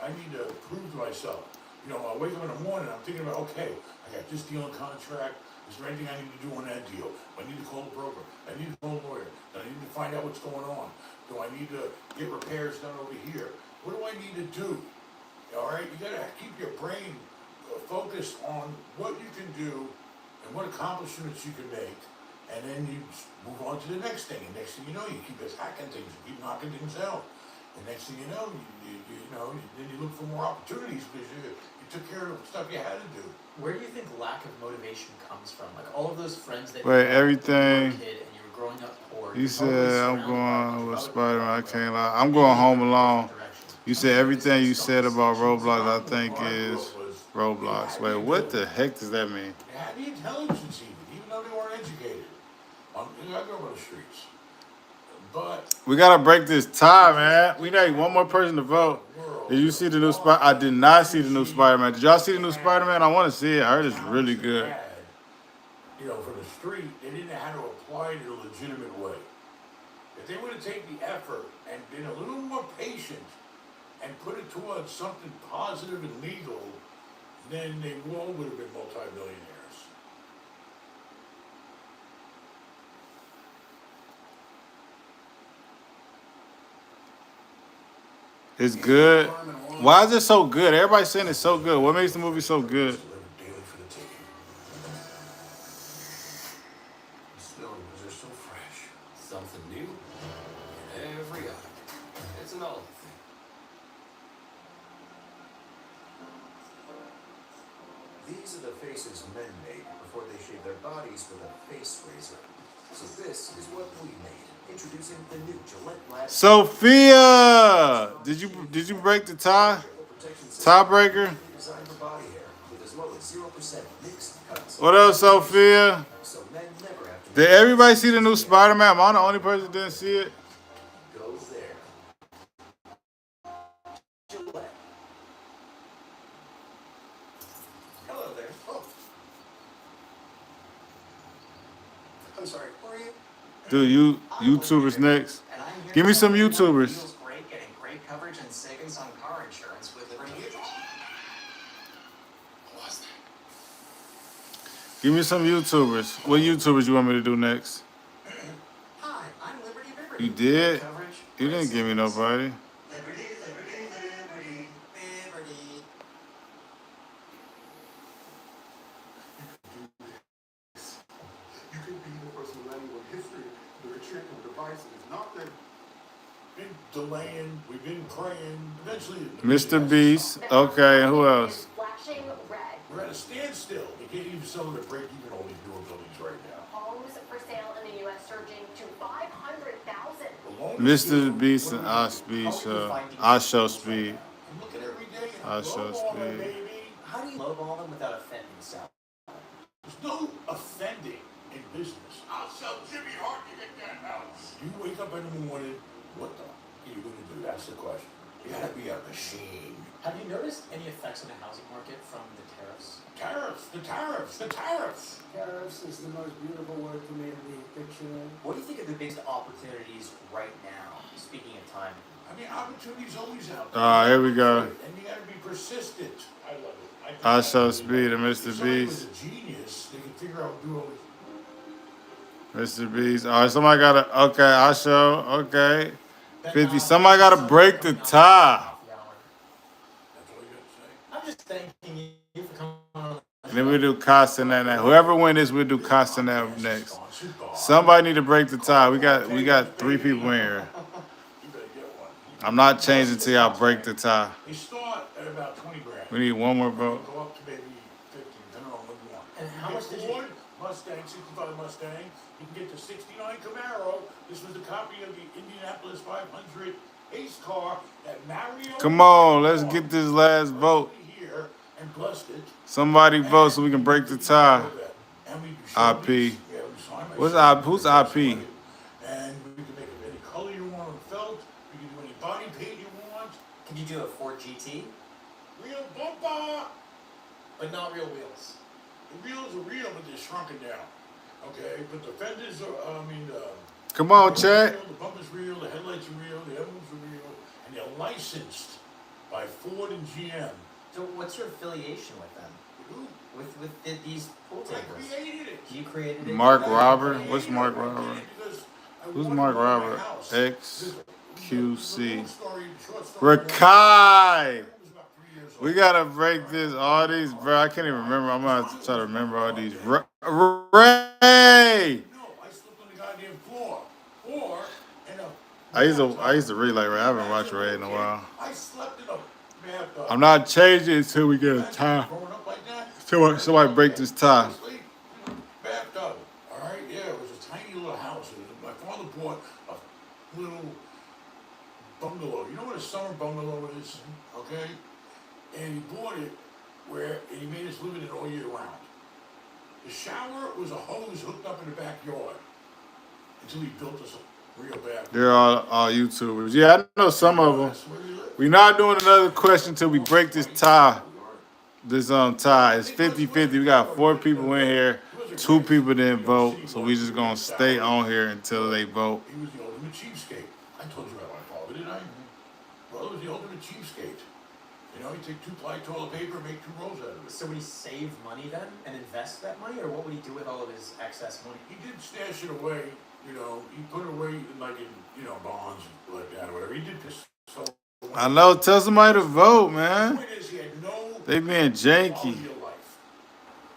I need to prove to myself. I wake up in the morning, I'm thinking about, okay, I got this deal in contract. Is there anything I need to do on that deal? I need to call a broker. I need to call a lawyer. I need to find out what's going on. Do I need to get repairs done over here? What do I need to do? All right, you gotta keep your brain focused on what you can do and what accomplishments you can make, and then you move on to the next thing. And next thing you know, you keep hacking things, you keep knocking things out. And next thing you know, then you look for more opportunities because you took care of the stuff you had to do. Where do you think lack of motivation comes from? Like all of those friends that Wait, you had everything- when you were a kid and you were growing up poor. You you're probably said I'm surrounded by a bunch going of with other Spider-Man. I people can't everywhere. lie. I'm going Home Maybe in Alone. different directions. You said everything you said about Roblox, I think Where I grew is up was, Roblox. Wait, what the heck does that mean? they had the intelligence even though they weren't educated. I grew up on the streets. But We gotta break this tie, man. We need one more person to vote. Did you see the new Spider? I did not see the new Spider-Man. Did y'all see the new Spider-Man? I want to see it. I heard it's really good. For the street, they didn't know how to apply it in a legitimate way. If they would have taken the effort and been a little more patient and put it towards something positive and legal, then they all would have been multimillionaires. It's good. Why is it so good? Everybody's saying it's so good. What makes the movie so good? Delivered daily for the taking. The stones are so fresh. Something new in every eye. It's an Aldi thing. These are the faces men make before they shave their bodies with a face razor. So this is what we made. Introducing the new Gillette Lab Sophia, did you break the tie? Tiebreaker. designed for body hair with as low as 0% mixed cuts. What else, Sophia? So men never have to Did everybody see the new Spider-Man? Am I the only person that didn't see it? go I'm sorry, who are you? Dude, YouTubers next. And I'm here Give me to some tell you why it YouTubers. feels great getting great coverage and savings on car insurance with Liberty Mutual. What was that? Give me some YouTubers. What YouTubers you want me to do next? Hi, I'm Liberty Liberty. You did? Coverage, You didn't give me nobody. Liberty, Liberty, Liberty, Liberty. You could be the first millennial in history with a check on device that is not that. Been delaying, we've been praying, eventually. Mr. Beast. Okay, and who else? Flashing red. We're at a standstill. They can't even sell it at break even all these newer buildings right now. Homes for sale in the U.S. surging to 500,000. The longest Mr. deal, Beast what and do we I do? Speed How are you Show. finding I these Show deals right Speed. now? I'm looking every day and I I'm show lowballing them, speed. baby. How do you lowball them without offending the seller? There's no offending in business. I'll sell Jimmy Hart to get that house. You wake up in the morning, what the are you gonna do? That's the question. You gotta be a machine. Have you noticed any effects on the housing market from the tariffs? Tariffs, the tariffs, the tariffs. Tariffs is the most beautiful word for me in the dictionary. What do you think are the biggest opportunities right now? Speaking of time. I mean, opportunity's always out there. Here we go. And you gotta be persistent. I love it. I Show Speed and Mr. If somebody was Beast. a genius, they can figure out do all these. Mr. Beast. All right, somebody got to. Okay, I Show. Okay. 50. Somebody got to break the tie. That's all you gotta say. I'm just thanking you for coming on. And then we do Castanet now. Whoever wins this, we'll do Castanet next. Somebody need to break the tie. We got 3 people in here. You better get one. I'm not changing till y'all break the tie. They start at about 20 grand. We need one more vote. Go up to maybe 50, depending on what you want. And how much did you- Ford, Mustang, 65 Mustang. You can get the 69 Camaro. This was a copy of the Indianapolis 500 ace car that Mario. Come on, let's get this last vote. Here and blessed it. Somebody vote so we can break the tie. And we do IP. Chevys. Yeah, we sign my What's Chevy. who's IP? And we can make it any color you want on felt. We can do any body paint you want. Can you do a Ford GT? Real bumper. But not real wheels. The wheels are real, but they're shrunken down. Okay, but the fenders are, Come on, Chad. the bumper's real, the headlights are real, the emblems are real, and they're licensed by Ford and GM. So what's your affiliation with them? Who? With these pool I tables? created it. You created it? Mark You Robert? created What's it? Mark I Robert? created it because I Who's wanted Mark one in my Robert? house. XQC. Short story, Rakai! it was about 3 years old. We gotta break this. All these, bro. I can't even remember. I'm gonna have to try to remember all these. Ray! No, I slept on the goddamn floor. Or in a I used to read like Ray. I haven't watched Ray in a while. I slept in a bathtub. I'm not changing until we get a tie. Growing up like that. Somebody break this tie. Bathtub. All right, yeah, it was a tiny little house. My father bought a little bungalow. You know what a summer bungalow is? Okay? And he bought it and he made us live in it all year round. The shower was a hose hooked up in the backyard until he built us a real bathroom. They're all YouTubers. Yeah, I know some of them. That's where we live. We're not doing another question until we break this tie. This tie. It's 50-50. We got 4 people in here. 2 people didn't vote. So we just gonna stay on here until they vote. He was the ultimate cheapskate. I told you about my father, didn't I? Brother was the ultimate cheapskate. You know, he'd take 2-ply toilet paper and make 2 rolls out of it. So would he save money then and invest that money, or what would he do with all of his excess money? He did stash it away, you know, he put it away bonds and like that or whatever. He did piss so I know. Tell somebody to vote, The man. point is, he had no They being janky. quality of life.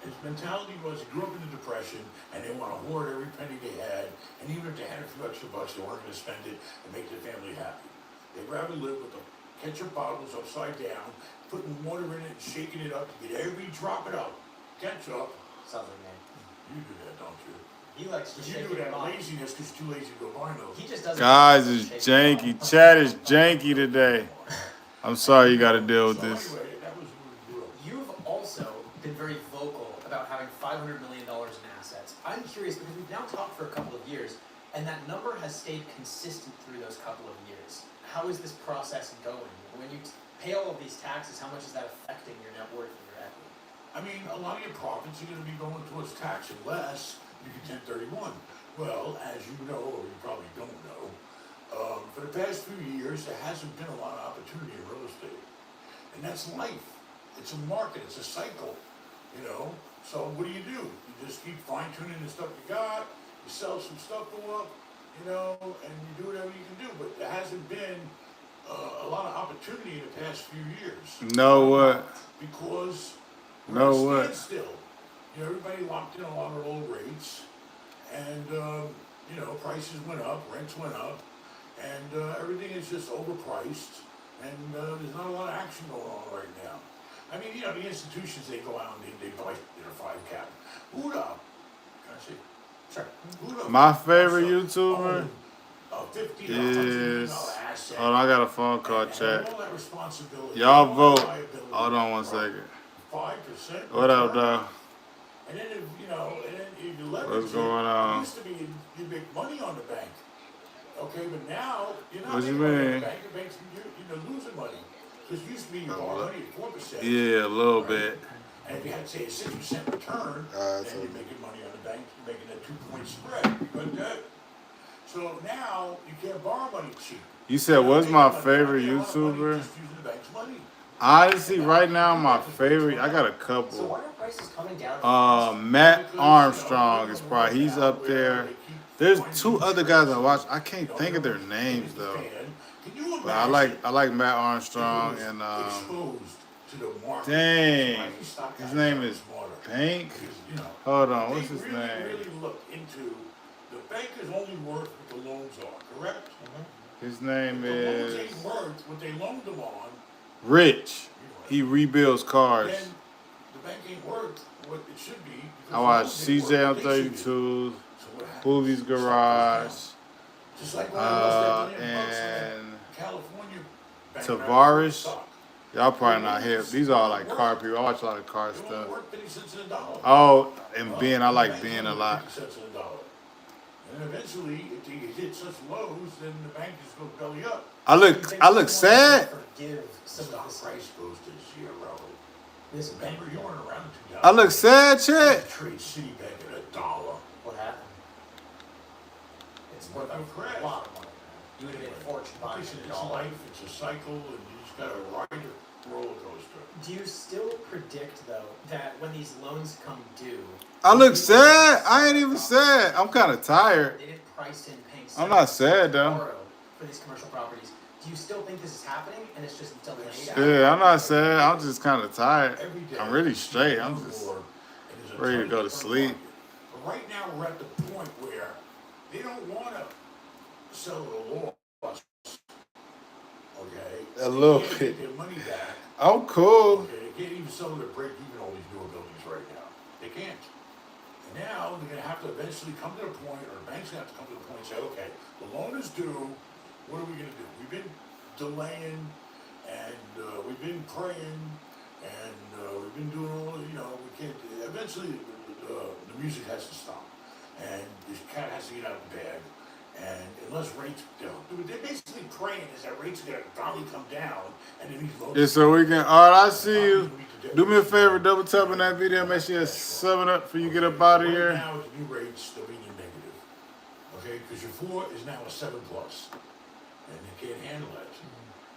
His mentality was he grew up in the Depression and they want to hoard every penny they had, and even if they had a few extra bucks, they weren't going to spend it and make their family happy. They'd rather live with the ketchup bottles upside down, putting water in it and shaking it up to get every drop it out. Ketchup. Sounds like me. You do that, don't you? He likes to But shake you do it that off. laziness because you're too lazy to go buy those. He just doesn't. Guys is janky. Chat is janky today. I'm sorry you got to deal with So this. anyway, that was where we grew up. You've also been very vocal about having $500 million in assets. I'm curious because we've now talked for a couple of years, and that number has stayed consistent through those couple of years. How is this process going? When you pay all of these taxes, how much is that affecting your net worth and your equity? I mean, a lot of your profits are going to be going towards tax unless you can 1031. Well, as you know, or you probably don't know, for the past few years, there hasn't been a lot of opportunity in real estate. And that's life. It's a market, it's a cycle, you know? So what do? You just keep fine-tuning the stuff you got, you sell some stuff off, you know, and you do whatever you can do. But there hasn't been a lot of opportunity in the past few years. Know what? Because we're Know at a what? standstill. You know, everybody locked in a lot of low rates, and you know, prices went up, rents went up, and everything is just overpriced, and there's not a lot of action going on right now. I mean, you know, the institutions, they go out and they buy their 5 cap. Huda, can I see? Sure. Huda My favorite also YouTuber owned a $50 million is. asset. Hold on, I got a phone call, and chat. all that responsibility, Y'all all vote. that liability Hold on one from second. 5%. What up, return. dog? And then, if, you know, and then if you leverage What's going it on? used to be you make money on the bank. Okay, but now you're not What you making money on mean? the bank. The bank's you're losing money. Because it used to be you borrow money at 4%. Yeah, a little right? bit. And if you had, say, a 6% return, then so- you're making money on the bank. You're making a 2-point spread. But so now you can't borrow money cheap. You said, You're not what's making my money. favorite You make a lot of money YouTuber? just using the bank's money. Honestly, right now, my favorite, I got a So couple. why are prices coming down? Matt Armstrong is probably, he's up there. There's 2 other guys I watch. I can't think of their names though. But I like Matt Armstrong and dang, his name is Bank. Hold on, what's his name? Really look into the bank is only worth what the loans are, correct? His name The loans is ain't worth what they loaned them on. Rich. He rebuilds cars. Then the bank ain't worth what it should be. I watch CJ on 32, Booby's Garage, Just like when I lost that $1 million and California bank, Tavares. Y'all probably not hip. These are all like car people. I watch a lot of car It only stuff. worth 50 cents in a dollar. Oh, and Ben, I like Ben a lot. 50 cents in a dollar. And eventually, if you hit such lows, then the bank just goes belly up. I look sad. Forgive some Stock of this. price goes to zero. Listen, Remember, you weren't around in 2000. I look sad, Chet. Trade Citibank at $1. What happened? It's worth No a crash. lot of money. You would have made a fortune buying Listen, it it's all. life, it's a cycle, and you just gotta ride a roller coaster. do you still predict though that when these loans come due, I look sad. I ain't even sad. I'm kind of tired. they didn't price in paying I'm not sad, though. borrow for these commercial properties? Do you still think this is happening and it's just delayed? Yeah, I'm not sad. I'm just kind of tired. Every day. I'm really straight. I'm just More, and there's a ready to ton go to of sleep. market. But right now, we're at the point where they don't wanna sell at a loss. Okay? A little They can't bit. get their money back. I'm cool. Okay, they can't even sell their break even all these newer buildings right now. They can't. And now they're gonna have to eventually come to the point, or the bank's gonna have to come to the point and say, okay, the loan is due, what are we gonna do? We've been delaying, and we've been praying, and we've been doing all, you know, we can't, eventually the music has to stop. And this cat has to get out of the bag. And unless rates, they're basically praying is that rates are gonna finally come down, and then these loans. Yeah, so we can. All right, I see you. Do me a favor, double tap on that video. Make sure you 7 up before you get up out of Right here. now, with the new rates, they're being negative. Okay, because your 4 is now a 7+, and they can't handle that.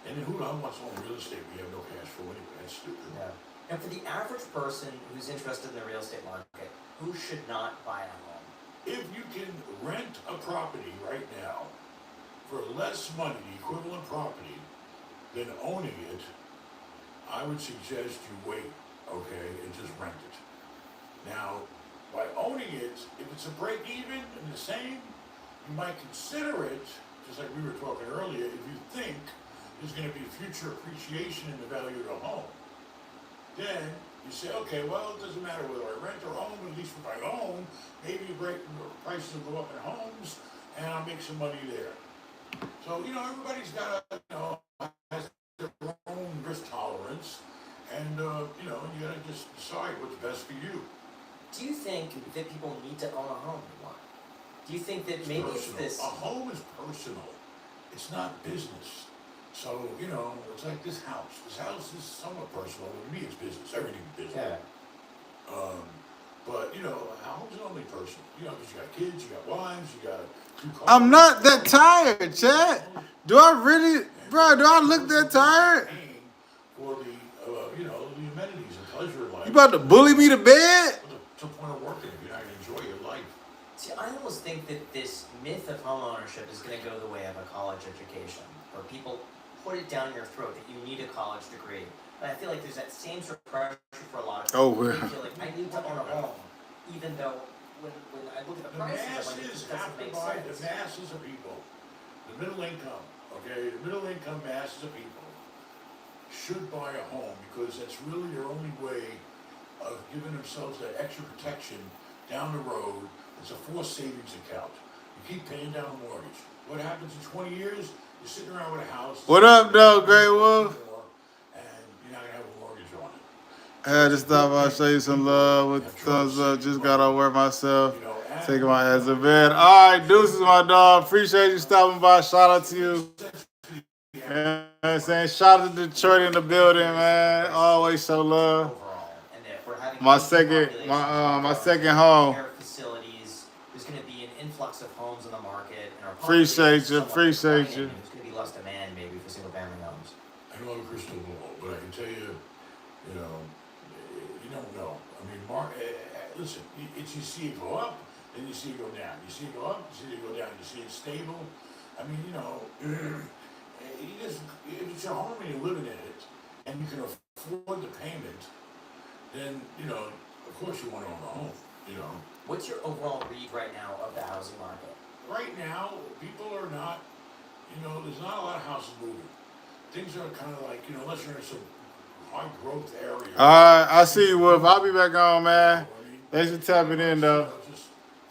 And then who the hell wants to own real estate? We have no cash flow anyway. That's stupid. Yeah. And for the average person who's interested in the real estate market, who should not buy a home? If you can rent a property right now for less money, the equivalent property, than owning it, I would suggest you wait, okay, and just rent it. Now, by owning it, if it's a break even and the same, you might consider it, just like we were talking earlier, if you think there's gonna be future appreciation in the value of the home. Then you say, okay, well, it doesn't matter whether I rent or own, at least if I own, maybe prices will go up in homes and I'll make some money there. So, you know, everybody's got a, you know, has their own risk tolerance, and, you know, you gotta just decide what's best for you. Do you think that people need to own a home anymore? Do you think that maybe it's Personal. this? A home is personal. It's not business. So, you know, it's like this house. This house is somewhat personal. To me, it's business. Everything's business. Yeah. But, you know, how old's an only person? You know, because you got kids, you got wives, you got 2 cars. I'm not that tired, Chad. Do I really, bro? Do I look that tired? Paying for the, you know, the amenities and pleasure of life. You about to bully me to bed? What's the point of working if you're not going to enjoy your life? See, I almost think that this myth of homeownership is going to go the way of a college education, where people put it down your throat that you need a college degree. And I feel like there's that same sort of pressure for a lot of people. Oh, They feel like I need to own a home, even though when I look at the prices, I'm like, it just doesn't make sense. The masses of people, the middle income, okay, the middle income masses of people should buy a home because that's really their only way of giving themselves that extra protection down the road. It's a forced savings account. You keep paying down a mortgage. What happens in 20 years? You're sitting around with a house. What up, though, Grey Wolf? And you're not going to have a mortgage on it. I had to stop by, show you some love with the thumbs up. Just got to work myself. Taking my ass to bed. All right, deuces, my dog. Appreciate you stopping by. Shout out to you. You know what I'm saying? Shout out to Detroit in the building, man. Always show love. Overall, and that we're having My aging second, populations, my second home. care facilities. There's going to be an influx of homes on the market, and our Appreciate you, population is somewhat appreciate declining, you. and there's going to be less demand maybe for single-family homes. I don't have a crystal ball, but I can tell you, you know, you don't know. I mean, listen, it's you see it go up, then you see it go down. You see it go up, you see it go down. You see it stable. I mean, you know, if it's your home and you're living in it, and you can afford the payment, then, you know, of course you want to own a home, you know. What's your overall read right now of the housing market? Right now, people are not, you know, there's not a lot of houses moving. Things are kind of like, you know, unless you're in some high growth area. All right, I see you, Wolf. I'll be back on, man. Thanks for tapping in, though. Just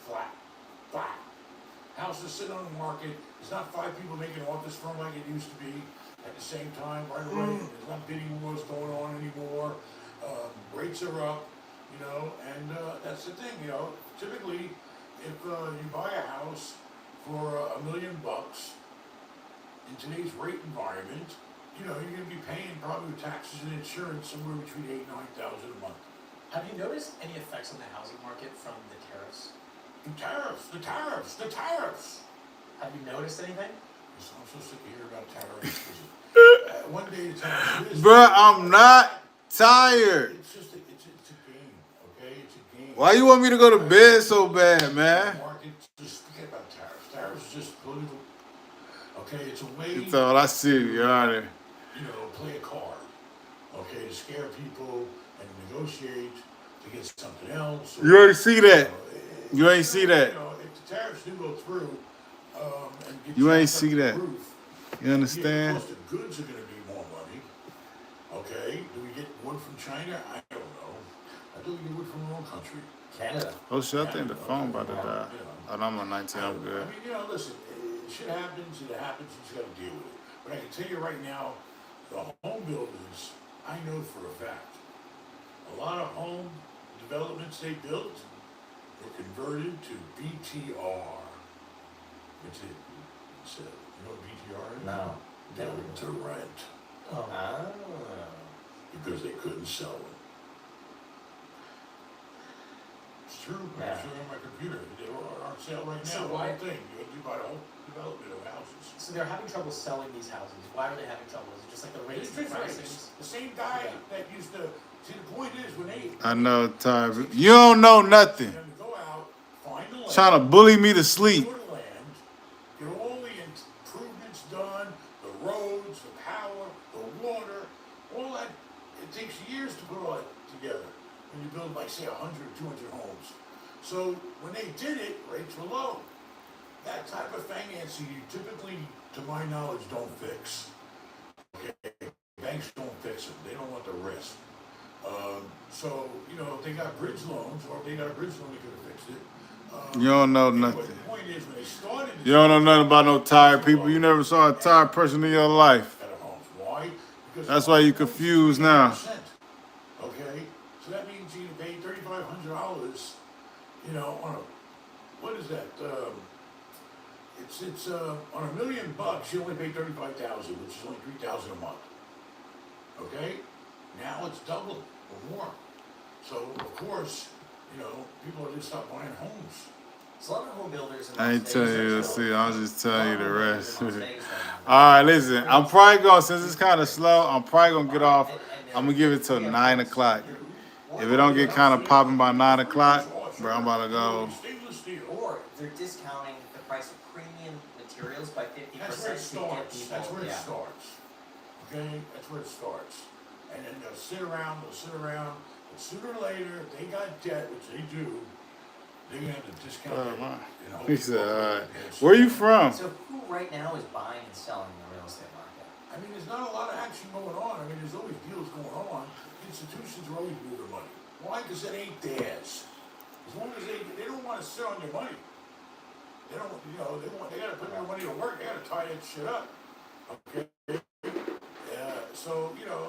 flat. Houses sit on the market. There's not 5 people making offers from like it used to be at the same time, right away. There's not bidding wars going on anymore. Rates are up, you know, and that's the thing, you know. Typically, if you buy a house for $1 million in today's rate environment, you know, you're going to be paying probably with taxes and insurance somewhere between $8,000 and $9,000 a month. Have you noticed any effects on the housing market from the tariffs? The tariffs. Have you noticed anything? I'm so sick of hearing about tariffs. One day the tariffs is. Bruh, I'm not tired. It's just it's a game, okay? It's a game. Why you want me to go to bed so bad, man? Market, just forget about tariffs. Tariffs is just political. Okay, it's a way. That's all I see, Your Honor. You know, play a card. Okay, to scare people and negotiate to get something else. You ain't see that. You ain't see that. You know, if the tariffs do go through, and get You ain't up see to the that. roof, You understand? the cost of goods are going to be more money. Okay, do we get wood from China? I don't know. I do we get wood from our own country. Canada. Oh shit, I think the phone about to die. You know. Oh, no, I'm on 19, I'm good. I mean, you know, listen, shit happens, you just got to deal with it. But I can tell you right now, the home builders, I know for a fact, a lot of home developments they built were converted to BTR. Which is, you know what BTR is? No. Built to rent. Oh. Because they couldn't sell them. It's true. Yeah. I'm showing on my computer. They are on sale right now. So The why- whole thing. You buy the whole development of houses. So they're having trouble selling these houses. Why are they having trouble? Is it just like the rates and pricings? The same guy Yeah. that used to. See, the point is when they. I know, Ty. You don't know nothing. Them to go out, find the land, Trying to bully me to sleep. secure the land, get all the improvements done, the roads, the power, the water, all that. It takes years to put all that together when you build like say 100 or 200 homes. So when they did it, rates were low. That type of financing you typically, to my knowledge, don't fix. Okay, banks don't fix it. They don't want the risk. So, you know, if they got bridge loans, or if they got a bridge loan, they could have fixed it. You don't know Anyway, nothing. the point is, when they started this, You don't know nothing about no tired people. You never saw a tired person in your life. better homes. Why? Because That's why you confused now. 3%. Okay, so that means you pay $3,500. You know, on a what is that? It's on $1 million. You only pay $35,000, which is only $3,000 a month. Okay, now it's double or more. So of course, You know, people are just stop buying homes. So a lot of home builders in I Las ain't telling Vegas you. are See, still- I'm just telling you the a lot of home builders rest. in Las Vegas right now. All right, listen. I'm probably gonna, since it's kind of slow, I'm probably gonna get off. I'm gonna give it till 9 o'clock. If it don't get kind of popping by 9 o'clock, bro, I'm about to go. Stainless steel. Or they're discounting the price of premium materials by 50% That's where it to get starts. people. That's where it yeah. starts. Okay? That's where it starts. And then they'll sit around, but sooner or later, if they got debt, which they do, they're gonna have to discount it. You know, He said, all right. Where you from? So who right now is buying and selling in the real estate market? I mean, there's not a lot of action going on. I mean, there's always deals going on. Institutions are always moving money. Why? Because it ain't theirs. As long as they don't want to sit on their money. They don't, you know, they gotta put their money to work. They gotta tie that shit up. Okay. So you know,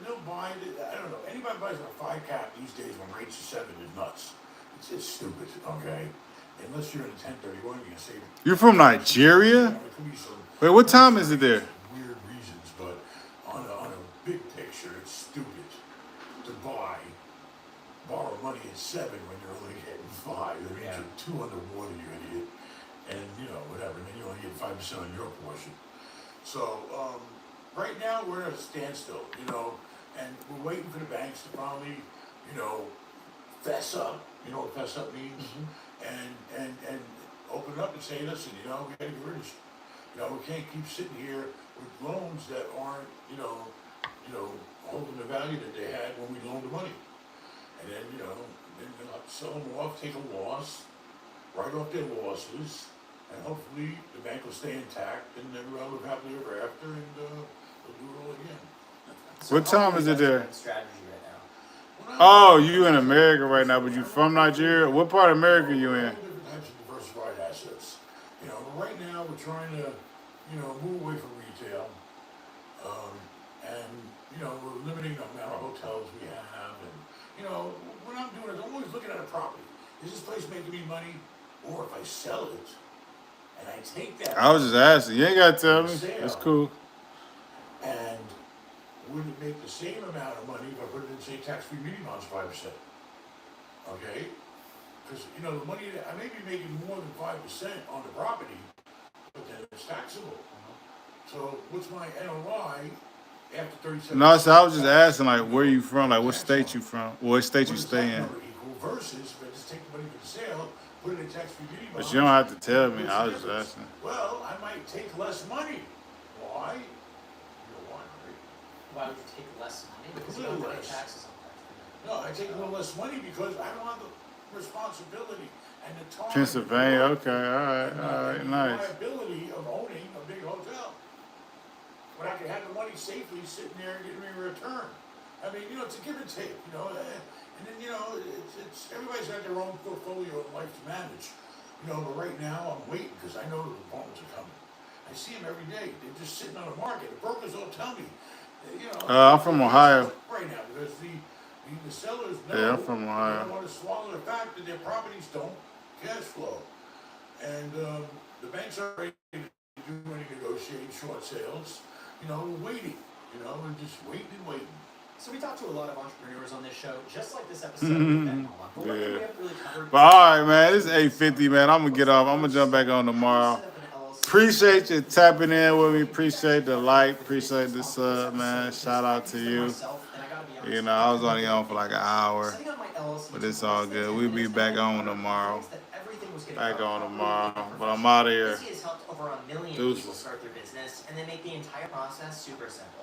they'll buy. I don't know. Anybody buys a 5 cap these days when rates are 7 is nuts. It's stupid. Okay. Unless you're in a 1031, you can say. You're from Nigeria? There could be some Wait, what time is it there? weird reasons, but on a big picture, it's stupid to borrow money at 7 when you're only getting 5. That means you're 2 underwater, you idiot. And you know, whatever, and then you only get 5% on your portion. So, right now we're at a standstill, you know, and we're waiting for the banks to finally, you know, fess up. You know what fess up means? And open up and say, listen, you know, we gotta get rid of this. You know, we can't keep sitting here with loans that aren't, you know, holding the value that they had when we loaned the money. And then, you know, then they'll have to sell them off, take a loss, write off their losses, and hopefully the bank will stay intact and everyone will live happily ever after, and they'll do it all again. So What how time are is you it guys there? doing strategy right now? Oh, you in America right now, but you from Nigeria? What part of America you in? All different types of diversified assets. You know, right now we're trying to, you know, move away from retail, and you know, we're limiting the amount of hotels we have, and you know, what I'm doing is I'm always looking at a property. Is this place making me money, or if I sell it, and I take that. I was just asking. You ain't gotta tell me. Sale. It's cool. And would it make the same amount of money if I put it in, say, tax-free muni bonds 5%? Okay? Because, you know, the money, I may be making more than 5% on the property, but then it's taxable. So what's my NOI after 37? No, so I was just asking, like, where you from? Like, what state you from? What state you What does stay that in? number equal versus if I just take the money for the sale, put it in tax-free muni bonds? But you don't have to tell me. what's I the was just difference? asking. Well, I might take less money. Why? You know why, right? Why would you take less money? Because A you don't little have to pay less. taxes on that. No, I take a little less money because I don't have the responsibility and the time. Pennsylvania. Okay. All right. and All right. the Nice. liability of owning a big hotel. But I can have the money safely sitting there and getting me a return. I mean, you know, it's a give and take, you know, and then, you know, it's everybody's got their own portfolio of life to manage. You know, but right now I'm waiting because I know the apartments are coming. I see them every day. They're just sitting on the market. The brokers don't tell me. You know, I'm from Ohio. right now because the sellers know Yeah, I'm from they Ohio. don't want to swallow the fact that their properties don't cash flow. And the banks are ready to do any negotiating short sales. You know, we're waiting. You know, we're just waiting and waiting. So we talked to a lot of entrepreneurs on this show, just like this episode we've been on. But one thing we Yeah. haven't really covered. But all right, man. It's 8:50, man. I'm gonna get off. I'm gonna jump back on tomorrow. Appreciate you tapping in with me. Appreciate the like. Appreciate the sub, man. Shout out to you. You know, I was only on for like an hour, but it's all good. We'll be back on tomorrow. Back on tomorrow. But I'm out of here. Busy has helped over 1 million Deuces. people start their business and then make the entire process super simple.